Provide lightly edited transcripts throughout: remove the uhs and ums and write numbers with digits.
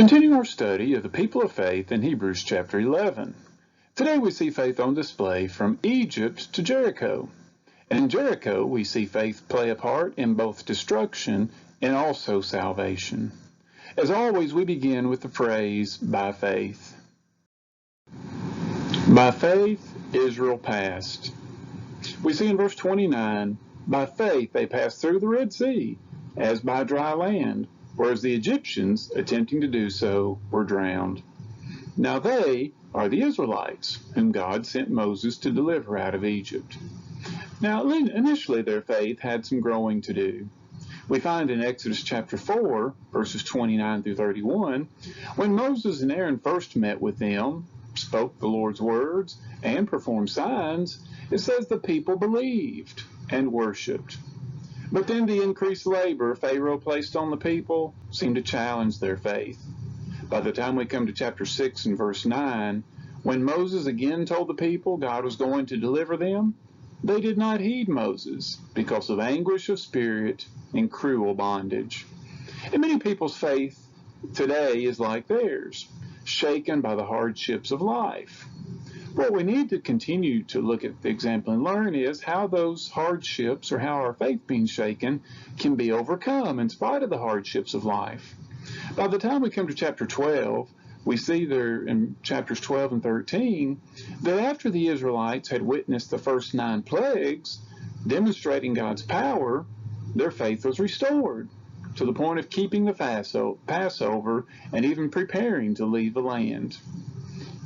Continuing our study of the people of faith in Hebrews chapter 11. Today we see faith on display from Egypt to Jericho. And in Jericho we see faith play a part in both destruction and also salvation. As always, we begin with the phrase, by faith. By faith, Israel passed. We see in verse 29, by faith they passed through the Red Sea, as by dry land, whereas the Egyptians, attempting to do so, were drowned. Now they are the Israelites, whom God sent Moses to deliver out of Egypt. Now, initially their faith had some growing to do. We find in Exodus chapter 4, verses 29 through 31, when Moses and Aaron first met with them, spoke the Lord's words, and performed signs, it says the people believed and worshiped. But then the increased labor Pharaoh placed on the people seemed to challenge their faith. By the time we come to chapter 6 and verse 9, when Moses again told the people God was going to deliver them, they did not heed Moses because of anguish of spirit and cruel bondage. And many people's faith today is like theirs, shaken by the hardships of life. What we need to continue to look at the example and learn is how those hardships, or how our faith being shaken, can be overcome in spite of the hardships of life. By the time we come to chapter 12, we see there in chapters 12 and 13 that after the Israelites had witnessed the first 9 plagues, demonstrating God's power, their faith was restored to the point of keeping the Passover and even preparing to leave the land.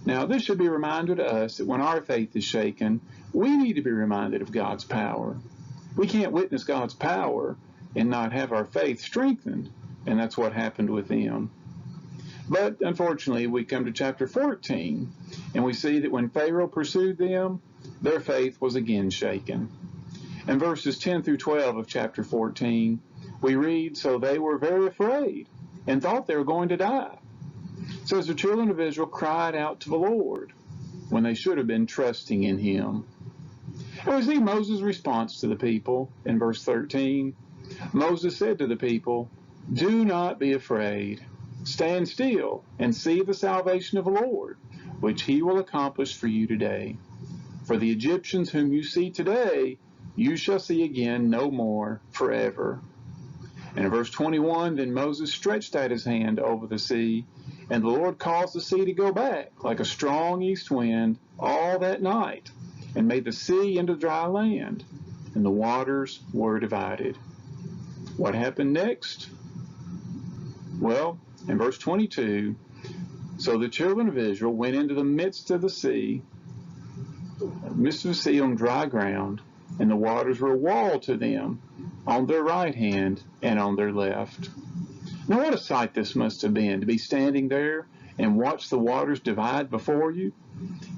Now, this should be a reminder to us that when our faith is shaken, we need to be reminded of God's power. We can't witness God's power and not have our faith strengthened, and that's what happened with them. But unfortunately, we come to chapter 14, and we see that when Pharaoh pursued them, their faith was again shaken. In verses 10 through 12 of chapter 14, we read, "So they were very afraid and thought they were going to die. So as the children of Israel cried out to the Lord when they should have been trusting in him." And we see Moses' response to the people in verse 13. Moses said to the people, "Do not be afraid. Stand still and see the salvation of the Lord, which he will accomplish for you today. For the Egyptians whom you see today, you shall see again no more forever." And in verse 21, then Moses stretched out his hand over the sea, and the Lord caused the sea to go back like a strong east wind all that night, and made the sea into dry land, and the waters were divided. What happened next? Well, in verse 22, so the children of Israel went into the midst of the sea on dry ground, and the waters were a wall to them on their right hand and on their left. Now what a sight this must have been, to be standing there and watch the waters divide before you.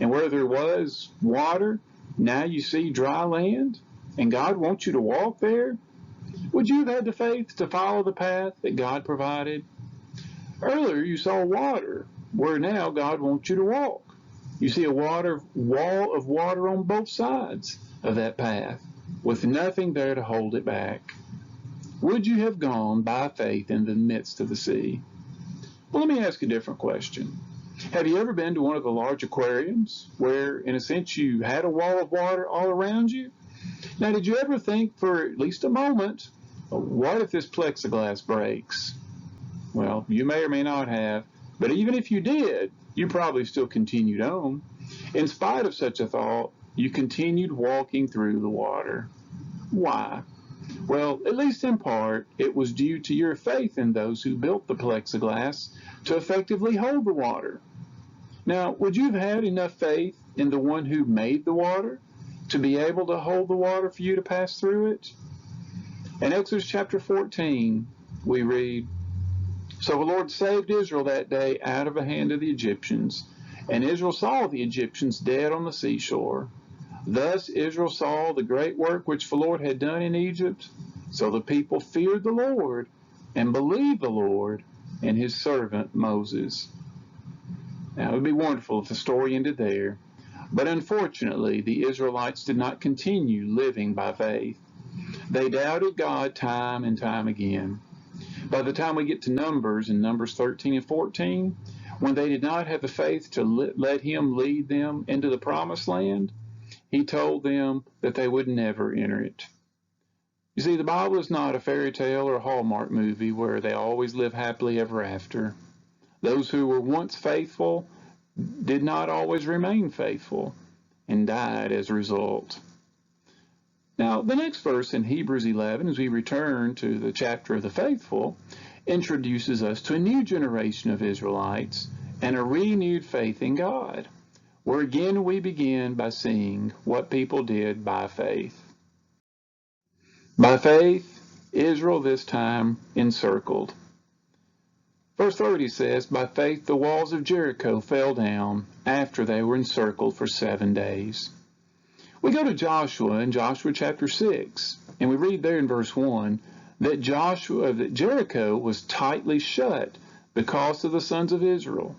And where there was water, now you see dry land, and God wants you to walk there. Would you have had the faith to follow the path that God provided? Earlier you saw water, where now God wants you to walk. You see a wall of water on both sides of that path, with nothing there to hold it back. Would you have gone by faith in the midst of the sea? Well, let me ask a different question. Have you ever been to one of the large aquariums where, in a sense, you had a wall of water all around you? Now, did you ever think for at least a moment, what if this plexiglass breaks? Well, you may or may not have, but even if you did, you probably still continued on. In spite of such a thought, you continued walking through the water. Why? Well, at least in part, it was due to your faith in those who built the plexiglass to effectively hold the water. Now, would you have had enough faith in the one who made the water to be able to hold the water for you to pass through it? In Exodus chapter 14, we read, "So the Lord saved Israel that day out of the hand of the Egyptians, and Israel saw the Egyptians dead on the seashore. Thus Israel saw the great work which the Lord had done in Egypt. So the people feared the Lord and believed the Lord and his servant Moses." Now, it would be wonderful if the story ended there. But unfortunately, the Israelites did not continue living by faith. They doubted God time and time again. By the time we get to Numbers, in Numbers 13 and 14, when they did not have the faith to let him lead them into the promised land, he told them that they would never enter it. You see, the Bible is not a fairy tale or a Hallmark movie where they always live happily ever after. Those who were once faithful did not always remain faithful and died as a result. Now, the next verse in Hebrews 11, as we return to the chapter of the faithful, introduces us to a new generation of Israelites and a renewed faith in God, where again we begin by seeing what people did by faith. By faith, Israel this time encircled. Verse 30 says, by faith the walls of Jericho fell down after they were encircled for 7 days. We go to Joshua in Joshua chapter 6, and we read there in verse 1 that Jericho was tightly shut because of the sons of Israel.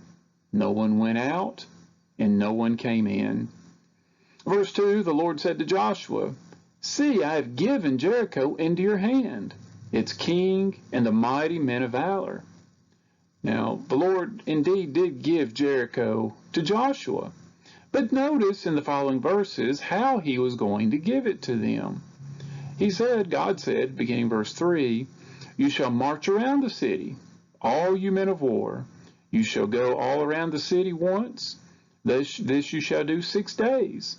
No one went out, and no one came in. Verse 2, the Lord said to Joshua, see, I have given Jericho into your hand, its king and the mighty men of valor. Now, the Lord indeed did give Jericho to Joshua, but notice in the following verses how he was going to give it to them. God said, beginning verse 3, you shall march around the city, all you men of war. You shall go all around the city once. This you shall do 6 days.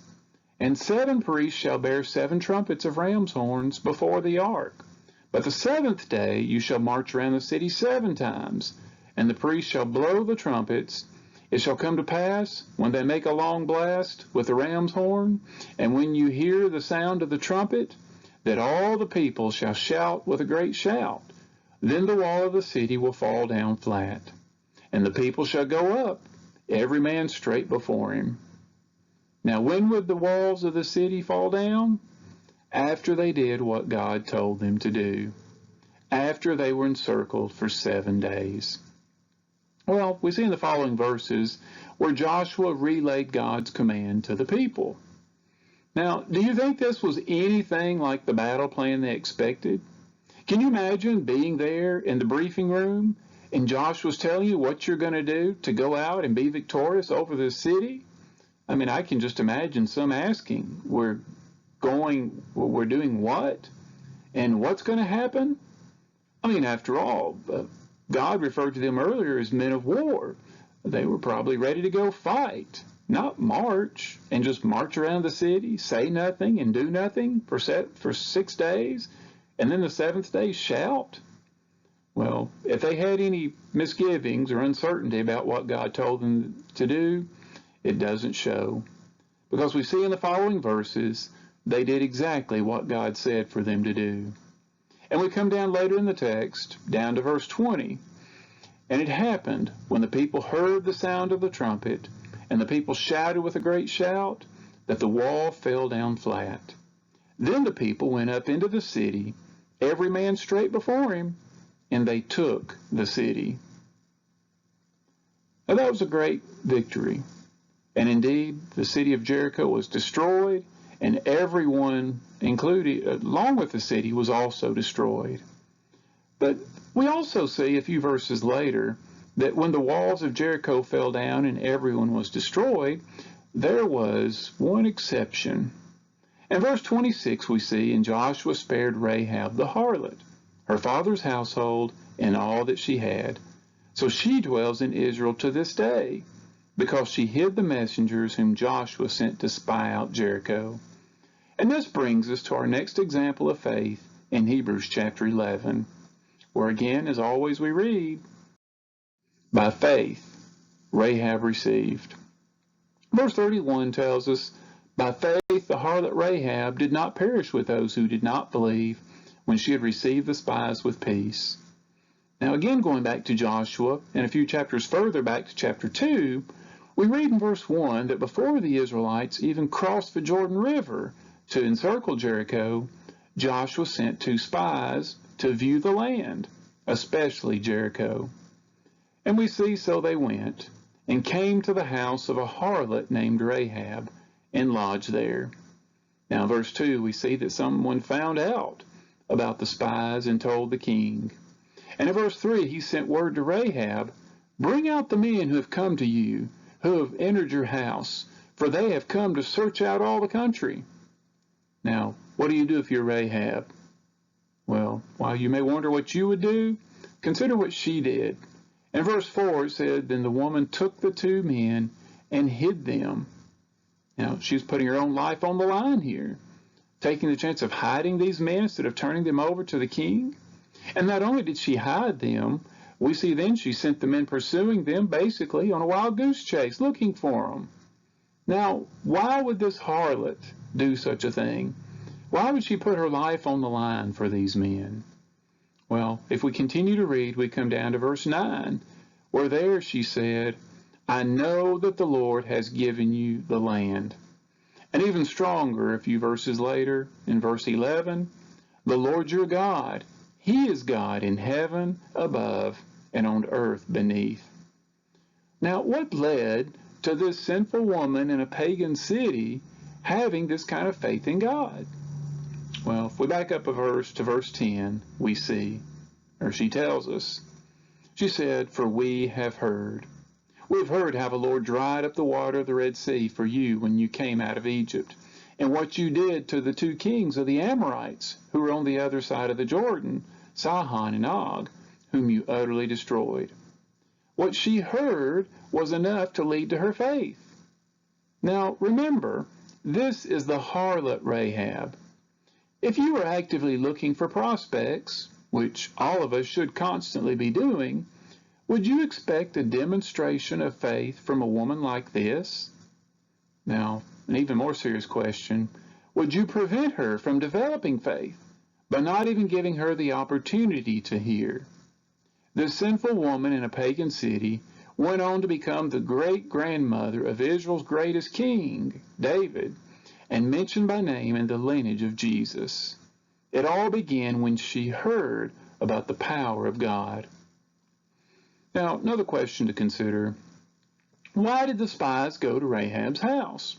And 7 priests shall bear 7 trumpets of ram's horns before the ark. But the 7th day you shall march around the city 7 times, and the priests shall blow the trumpets. It shall come to pass, when they make a long blast with the ram's horn, and when you hear the sound of the trumpet, that all the people shall shout with a great shout. Then the wall of the city will fall down flat, and the people shall go up, every man straight before him. Now when would the walls of the city fall down? After they did what God told them to do, after they were encircled for 7 days. Well, we see in the following verses where Joshua relayed God's command to the people. Now, do you think this was anything like the battle plan they expected? Can you imagine being there in the briefing room and Joshua's telling you what you're going to do to go out and be victorious over this city? I mean, I can just imagine some asking, we're doing what? And what's going to happen? I mean, after all, God referred to them earlier as men of war. They were probably ready to go fight, not march and just march around the city, say nothing and do nothing for 6 days, and then the 7th day shout. Well, if they had any misgivings or uncertainty about what God told them to do, it doesn't show. Because we see in the following verses, they did exactly what God said for them to do. And we come down later in the text, down to verse 20. And it happened, when the people heard the sound of the trumpet, and the people shouted with a great shout, that the wall fell down flat. Then the people went up into the city, every man straight before him, and they took the city. Now that was a great victory. And indeed, the city of Jericho was destroyed, and everyone, including, along with the city, was also destroyed. But we also see a few verses later that when the walls of Jericho fell down and everyone was destroyed, there was one exception. In verse 26 we see, and Joshua spared Rahab the harlot, her father's household, and all that she had. So she dwells in Israel to this day, because she hid the messengers whom Joshua sent to spy out Jericho. And this brings us to our next example of faith in Hebrews chapter 11, where again, as always, we read, by faith Rahab received. Verse 31 tells us, by faith the harlot Rahab did not perish with those who did not believe when she had received the spies with peace. Now again, going back to Joshua, and a few chapters further back to chapter 2, we read in verse 1 that before the Israelites even crossed the Jordan River to encircle Jericho, Joshua sent 2 spies to view the land, especially Jericho. And we see so they went, and came to the house of a harlot named Rahab, and lodged there. Now in verse 2 we see that someone found out about the spies and told the king. And in verse 3, he sent word to Rahab, "Bring out the men who have come to you, who have entered your house, for they have come to search out all the country." Now, what do you do if you're Rahab? Well, while you may wonder what you would do, consider what she did. In verse 4, it said, "Then the woman took the two men and hid them." Now, she's putting her own life on the line here, taking the chance of hiding these men instead of turning them over to the king. And not only did she hide them, we see then she sent the men pursuing them basically on a wild goose chase, looking for them. Now, why would this harlot do such a thing? Why would she put her life on the line for these men? Well, if we continue to read, we come down to verse 9, where there she said, "I know that the Lord has given you the land." And even stronger, a few verses later, in verse 11, "The Lord your God, He is God in heaven above and on earth beneath." Now, what led to this sinful woman in a pagan city having this kind of faith in God? Well, if we back up a verse to verse 10, we see, or she tells us, she said, "For we have heard. We have heard how the Lord dried up the water of the Red Sea for you when you came out of Egypt, and what you did to the two kings of the Amorites who were on the other side of the Jordan, Sihon and Og, whom you utterly destroyed." What she heard was enough to lead to her faith. Now, remember, this is the harlot Rahab. If you are actively looking for prospects, which all of us should constantly be doing, would you expect a demonstration of faith from a woman like this? Now, an even more serious question, would you prevent her from developing faith by not even giving her the opportunity to hear? This sinful woman in a pagan city went on to become the great-grandmother of Israel's greatest king, David, and mentioned by name in the lineage of Jesus. It all began when she heard about the power of God. Now, another question to consider. Why did the spies go to Rahab's house?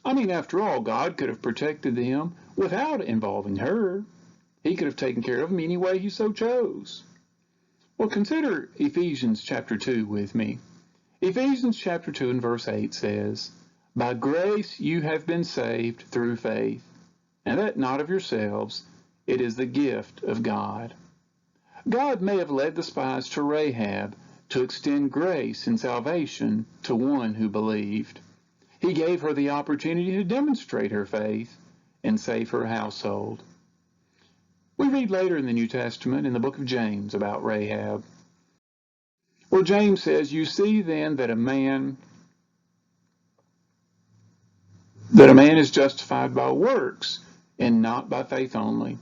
I mean, after all, God could have protected them without involving her. He could have taken care of them any way he so chose. Well, consider Ephesians chapter 2 with me. Ephesians chapter 2 and verse 8 says, "By grace you have been saved through faith, and that not of yourselves, it is the gift of God." God may have led the spies to Rahab to extend grace and salvation to one who believed. He gave her the opportunity to demonstrate her faith and save her household. We read later in the New Testament in the book of James about Rahab, where James says, "You see then that a man is justified by works and not by faith only.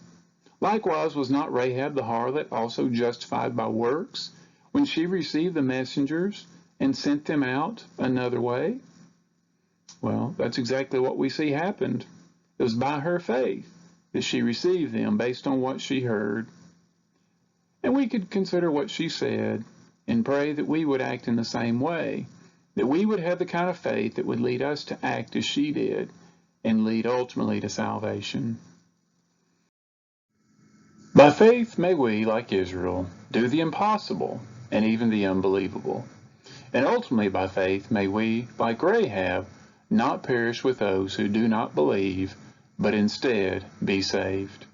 Likewise, was not Rahab the harlot also justified by works when she received the messengers and sent them out another way?" Well, that's exactly what we see happened. It was by her faith that she received them based on what she heard. And we could consider what she said and pray that we would act in the same way, that we would have the kind of faith that would lead us to act as she did and lead ultimately to salvation. By faith may we, like Israel, do the impossible and even the unbelievable. And ultimately by faith may we, like Rahab, not perish with those who do not believe, but instead be saved.